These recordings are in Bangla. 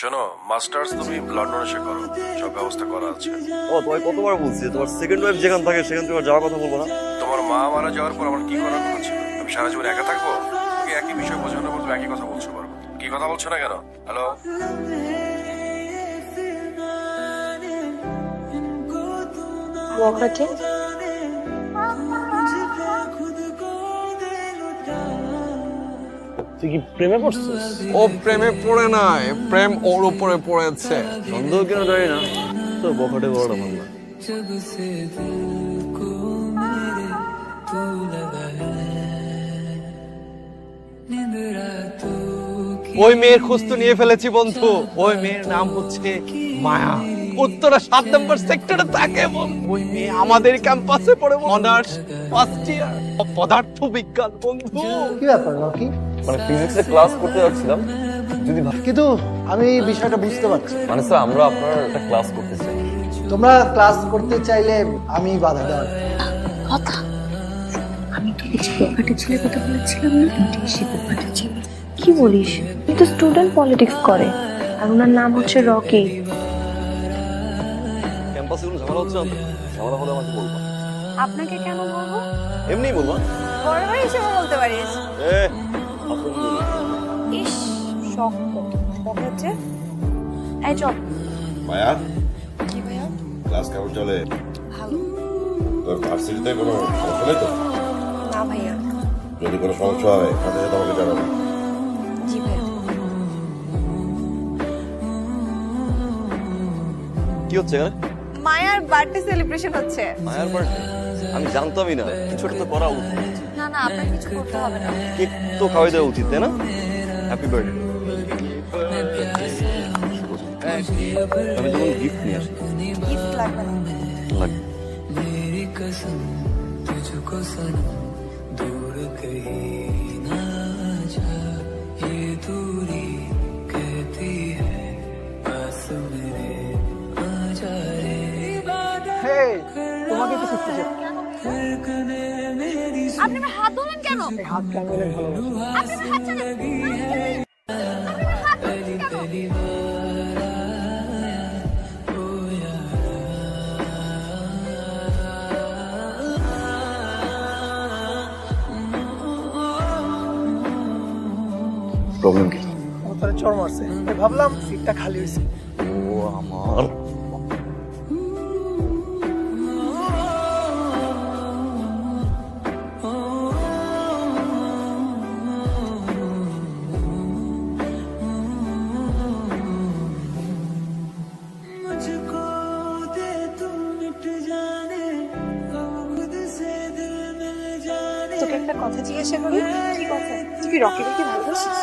শোনো, মাস্টার্স তুমি লন্ডনে এসে করো, সব ব্যবস্থা করা আছে। ও তোমায় কতবার বলছি তোমার সেকেন্ড ওয়াইফ যেখানে থাকে সেখান থেকে যাওয়ার কথা বলবো না। তোমার মা মারা যাওয়ার পর আমার কি করার কথা ছিল? আমি সারা জীবন একা থাকবো? তুমি একই বিষয় বোঝানোর পর তুমি একই কথা বলছো পারবো। কি কথা বলছো না কেন? হ্যালো, ওয়াকাকে তুই কি প্রেমে পড়ছিস? ও প্রেমে পড়ে নাই, প্রেম ওর উপরে পড়েছে। সন্দেহ কেন জানি না, তোর বকটে বড় ভালো না। ওই মেয়ের খোঁজ তো নিয়ে ফেলেছি বন্ধু। ওই মেয়ের নাম হচ্ছে মায়া, উত্তরা 7 নম্বর সেক্টরে থাকে। ওই মেয়ে আমাদের ক্যাম্পাসে পড়ে, অনার্স ফার্স্ট ইয়ার পদার্থ বিজ্ঞান। বন্ধু কি ব্যাপার রকি? মানে ফিজিক্সে ক্লাস করতে যাচ্ছিলাম, যদি কিন্তু আমি এই বিষয়টা বুঝতে পারছি। মানে স্যার আমরা আপনার একটা ক্লাস করতে চাই। তোমরা ক্লাস করতে চাইলে আমি বাধা দেওয়ার। কথা আমি তো কিছু পকেটে ছেলে কথা বলেছিলাম না, এটাই সে পকেটে ছেলে। কি বলিস? তুই তো স্টুডেন্ট পলিটিক্স করে, আর ওনার নাম হচ্ছে রকি। ক্যাম্পাসে কোনো ঝামেলা হচ্ছে না তো? ঝামেলা হলে আমাকে বলবা। আপনাকে কেন বলবো? এমনিই বলবা। বড় ভাই হিসেবে বলতে পারিস। এ আপন ইস শক্ত পকেটে। এই চল। মায়া, কি ভাইয়া? ক্লাস কেমন চলে? ভালো। তোর ভার্সিটিতে কোনো সমস্যা নেই তো? না ভাইয়া। যদি কোনো সমস্যা হয় তাহলে তোমাকে জানাবো। জি ভাইয়া। কি হচ্ছে এখানে? মায়ার বার্থডে সেলিব্রেশন হচ্ছে। মায়ার বার্থডে? আমি জানতামই না, কিছু একটা তো করা উচিত। না না, আপনার কিছু করতে হবে না। কেক তো খাওয়াই দেওয়া উচিত, তাই না? Happy birthday. আমি তো কোনো গিফট নিয়ে আসি। গিফট লাগবে না। লাগবে। তোমাকে কিছু খুঁজে আপনি আমার হাত ধরলেন কেন? হাত ক্যামেলে ভালো আপনি আমার হাত ছাড়েন। আপনি আমার হাত ধরলেন কেন? প্রবলেম কি? তাহলে চড় মারছে, তাই ভাবলাম সিটটা খালি হয়েছে। ও আমার তোকে একটা কথা জিজ্ঞাসা করি। কি কথা? তুই কি রকিকে কি ভালোবাসিস?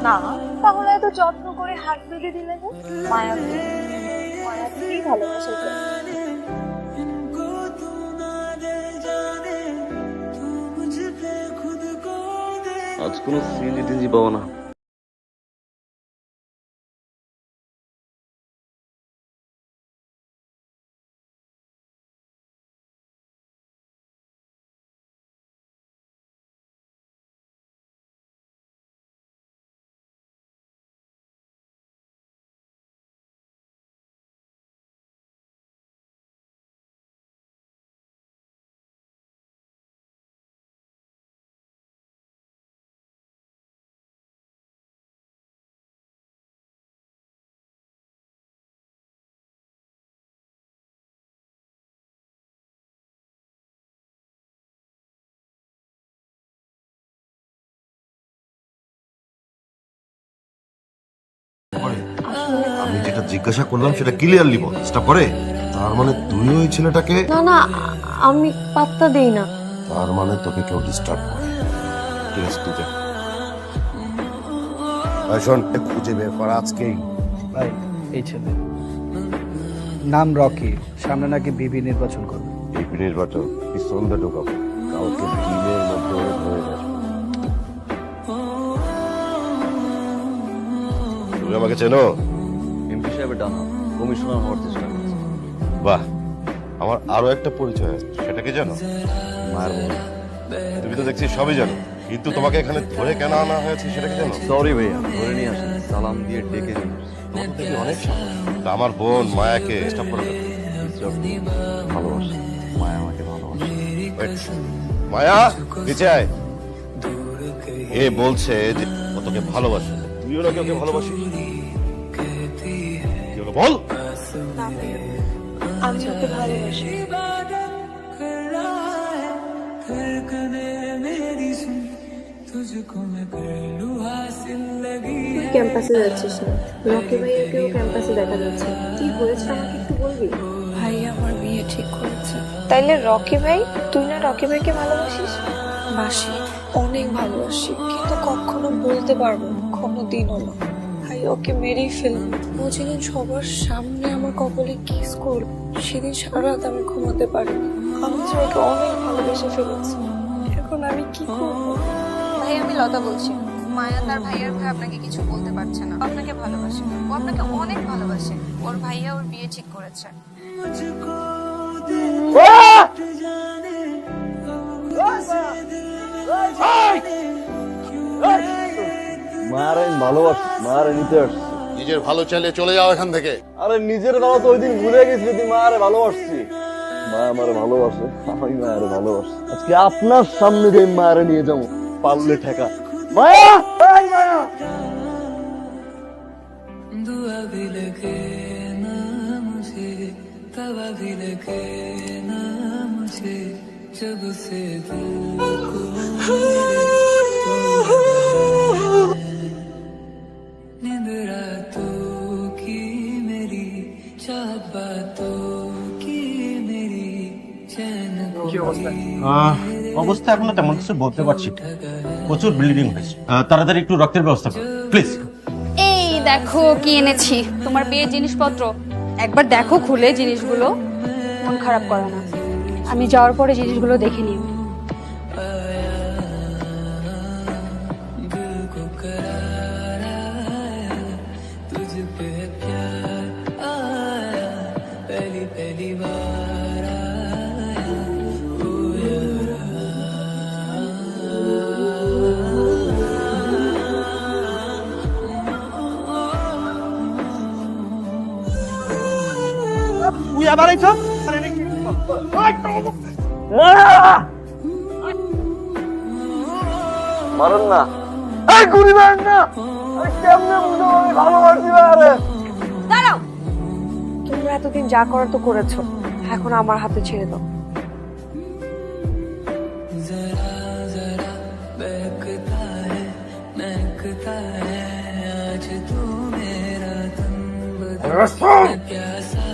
না, তাহলে এত যত্ন করে হাত বেঁধে দিলে যে? মায়াকে মায়াকেই ভালোবাসা যায়। আজ কোনো সিএনজি টিএনজি পাবো না। আমি যেটা জিজ্ঞাসা করলাম সেটা ক্লিয়ারলি বল। স্টপ করে। তার মানে তুই ওই ছেলেটাকে? না না, আমি পাত্তা দেই না। তার মানে তোকে কেউ ডিস্টার্ব করে। ঠিক আছে, তুই যা। শোন, খুঁজে বের কর আজকেই। ভাই, এই ছেলে নাম রকি, সামনে নাকি বিবি নির্বাচন করবে। এই নির্বাচন কি সন্ধ্যা ঢোকাবো? কাউকে দিনের মধ্যে ওরে ধরে যাস। তুমি আমাকে চেনো? এমপি সাহেবের ডানা কমিশনার হওয়ার চেষ্টা করছে। বাহ, আমার আরো একটা পরিচয় আছে, সেটা কি জানো? মায়ের বউ। তুমি তো দেখছি সবই জানো, কিন্তু তোমাকে এখানে ধরে কেন আনা হয়েছে সেটা কি জানো? সরি ভাইয়া, ধরে নিয়ে আসেন, সালাম দিয়ে ডেকে নিয়ে আসেন। দেখি অনেক সাহস। তা আমার বোন মায়াকে ডিস্টার্ব করে কেন? ভালোবাসে, মায়া আমাকে ভালোবাসে। Wait, মায়া নিচে আয়। এ বলছে যে ও তোকে ভালোবাসে, তুইও নাকি ওকে ভালোবাসিস। কি হলো বল? আমি ওকে ভালোবাসি। তুই ক্যাম্পাসে যাচ্ছিস না, রকি ভাইয়াকেও ক্যাম্পাসে দেখা যাচ্ছে। কি হয়েছে আমাকে একটু বলবি? ভাই আমার বিয়ে ঠিক করেছে। তাইলে রকি ভাই, তুই না রকি ভাইকে ভালোবাসিস? বাসি, অনেক ভালোবাসি, কিন্তু কখনো বলতে পারবো না, কোনোদিনও না। ভাই ওকে মেরেই ফেলবো। ও যেদিন সবার সামনে আমার কপালে কিস করল, সেদিন সারা রাত আমি ঘুমাতে পারিনি। আমি যে ওকে অনেক ভালোবেসে ফেলেছি, এখন আমি কি করবো? ভাই আমি লতা বলছি। মায়া তার ভাইয়ের ভাই আপনাকে কিছু বলতে পারছে না, আপনাকে ভালোবাসে, ও আপনাকে অনেক ভালোবাসে। ওর ভাইয়া ওর বিয়ে ঠিক করেছে। মায়ারে আমি ভালোবাসি, মায়ারে নিতে আসছি। নিজের ভালো চাইলে চলে যাও এখান থেকে। আরে নিজের ভালো তো ওই দিন ভুলে গেছি, তুই মায়ারে ভালোবাসছি। মায়া আমারে ভালোবাসে, আমি মায়ারে ভালোবাসি। আজকে আপনার সামনে যে মায়ারে নিয়ে যাবো, পারলে ঠেকা। মায়া, এই মায়া। दुआ भी लगे ना मुझे, तवा भी लगे ना मुझे, जब से दिल को मेरे तू है। नींद रातों की मेरी, चाहत बातों की मेरी, चैन को অবস্থা এখনো তেমন কিছু বলতে পারছি না। প্রচুর ব্লিডিং হয়েছে, তাড়াতাড়ি একটু রক্তের ব্যবস্থা করো প্লিজ। এই দেখো কি এনেছি, তোমার বিয়ের জিনিসপত্র। একবার দেখো খুলে জিনিসগুলো, মন খারাপ করো না। আমি যাওয়ার পরে জিনিসগুলো দেখে নিও। दिल को करार आया, तुझ पे प्यार आया, पहली पहली बार आया, ओ यारा। তুই আবার আইছ? মারেন না, এই গুলি মারেন না। আরে কেমনে বুঝো আমি ভালোবাসি মায়ারে? দাঁড়াও, তোমরা এতদিন যা করার তো করেছো, এখন আমার হাতে ছেড়ে দাও। जरा जरा बहकता है, महकता है, आज तू मेरा तन बदल, प्यासा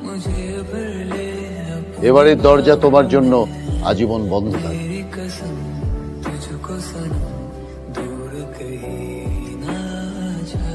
मुझे भर ले अपनी এবারের দরজা তোমার জন্য আজীবন বন্ধ থাকবে। कसम, तुझको सनम दूर कहीं ना जा।